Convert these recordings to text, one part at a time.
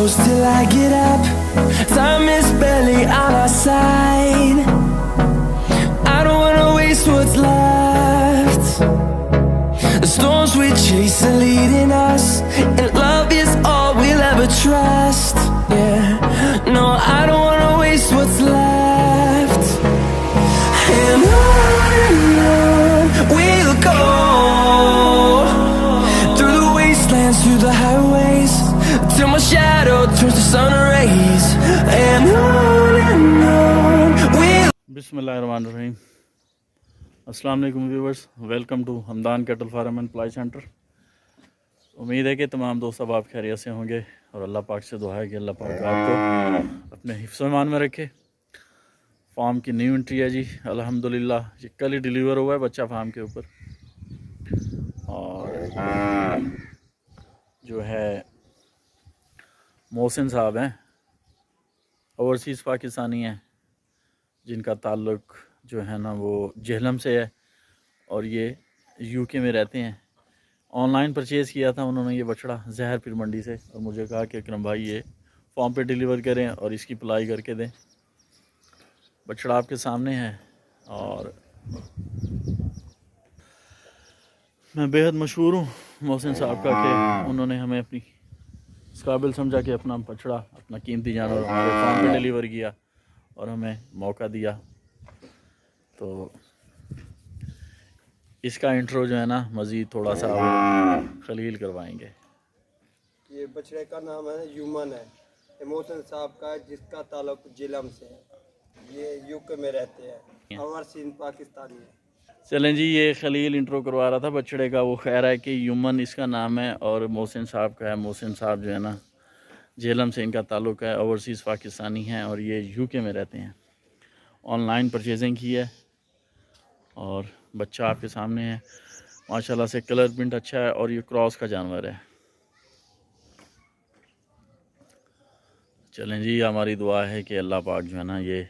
close till I get up. Time is barely on our side. I don't wanna waste what's left. The storms we chase are leading us, and love is all we'll ever trust. Yeah, no, I don't wanna waste what's left. And on we'll go, through the wastelands, through the highways, till my shadow turns to sun rays. And on we'll. बिस्मिल्लाहिर्रहमानिर्रहीम। अस्सलाम वालेकुम viewers, welcome to Hamdan cattle farm and Palai centre. उम्मीद है कि तमाम दोस्त अब आप खैरियत से होंगे और अल्लाह पाक से दुआ है कि अल्लाह पाक आपको अपने हिफ्ज़-ओ-ईमान में रखे। फार्म की न्यू एंट्री है जी, अल्हम्दुलिल्लाह। ये कल ही डिलीवर हुआ है बच्चा फार्म के ऊपर, और जो है मोहसिन साहब हैं, ओवरसीज़ पाकिस्तानी हैं, जिनका ताल्लुक़ जो है ना वो जेहलम से है, और ये यूके में रहते हैं। ऑनलाइन परचेज़ किया था उन्होंने ये बछड़ा जहर पीर मंडी से, और मुझे कहा कि अकरम भाई ये फॉर्म पे डिलीवर करें और इसकी पलाई करके दें। बछड़ा आपके सामने है, और मैं बेहद मशहूर हूँ मोहसिन साहब का कि उन्होंने हमें अपनी इस काबिल समझा कि अपना बछड़ा, अपना कीमती जानवर हमारे फॉर्म पे डिलीवर किया और हमें मौका दिया। तो इसका इंट्रो जो है ना मज़ीद थोड़ा सा वो खलील करवाएंगे। ये बछड़े का नाम है यूमन है, मोहसिन साहब का, जिसका ताल्लुक जिलम से है। ये यूके में रहते हैं, ओवरसीज़ पाकिस्तानी है। चलें जी, ये खलील इंट्रो करवा रहा था बछड़े का। वो खैर है कि यूमन इसका नाम है और मोहसिन साहब का है। मोहसिन साहब जो है ना जेलम से इनका ताल्लुक़ है, ओवरसीज़ पाकिस्तानी हैं, और ये यूके में रहते हैं। ऑनलाइन परचेजिंग की है, और बच्चा आपके सामने है। माशाल्लाह से कलर प्रिंट अच्छा है, और ये क्रॉस का जानवर है। चलें जी, हमारी दुआ है कि अल्लाह पाक जो है ना ये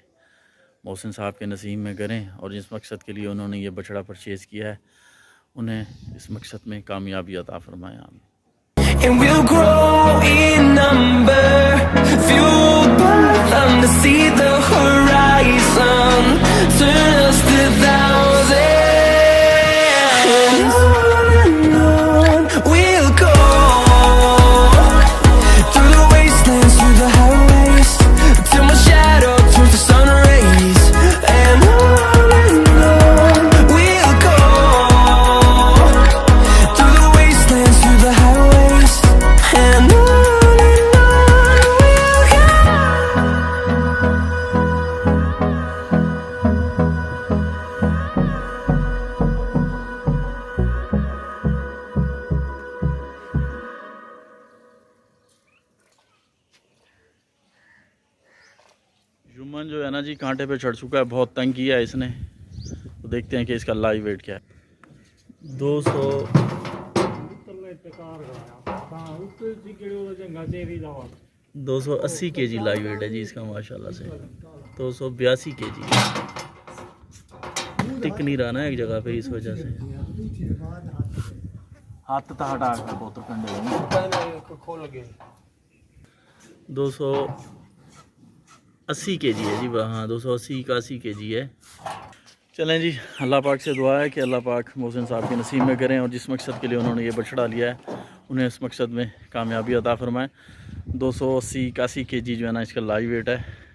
मोहसिन साहब के नसीब में करें, और जिस मकसद के लिए उन्होंने ये बछड़ा परचेज़ किया है उन्हें इस मकसद में कामयाबी अता फरमाए। आमीन। And we'll grow in number, fueled by them to see the horizon, turn us to thousands. And on we'll go, through the wastelands, through the highways, till my shadow turns to sun rays. And on we'll go, through the wastelands, through the highways. And on we'll go. यूमन जो है ना जी कांटे पे चढ़ चुका है, बहुत तंग किया है इसने। तो देखते हैं कि इसका लाइव वेट क्या है। 280 केजी लाइव वेट है जी इसका माशाल्लाह से। 282 केजी टिक नहीं रहा ना एक जगह पे, इस वजह से हाथ तो हटा कर बोतल कंडे 280 केजी है जी। हाँ, 280-81 केजी है। चलें जी, अल्लाह पाक से दुआ है कि अल्लाह पाक मोहसिन साहब के नसीब में करें, और जिस मकसद के लिए उन्होंने ये बछड़ा लिया है उन्हें इस मकसद में कामयाबी अता फरमाएं। 280-81 केजी जो है ना इसका लाइव वेट है।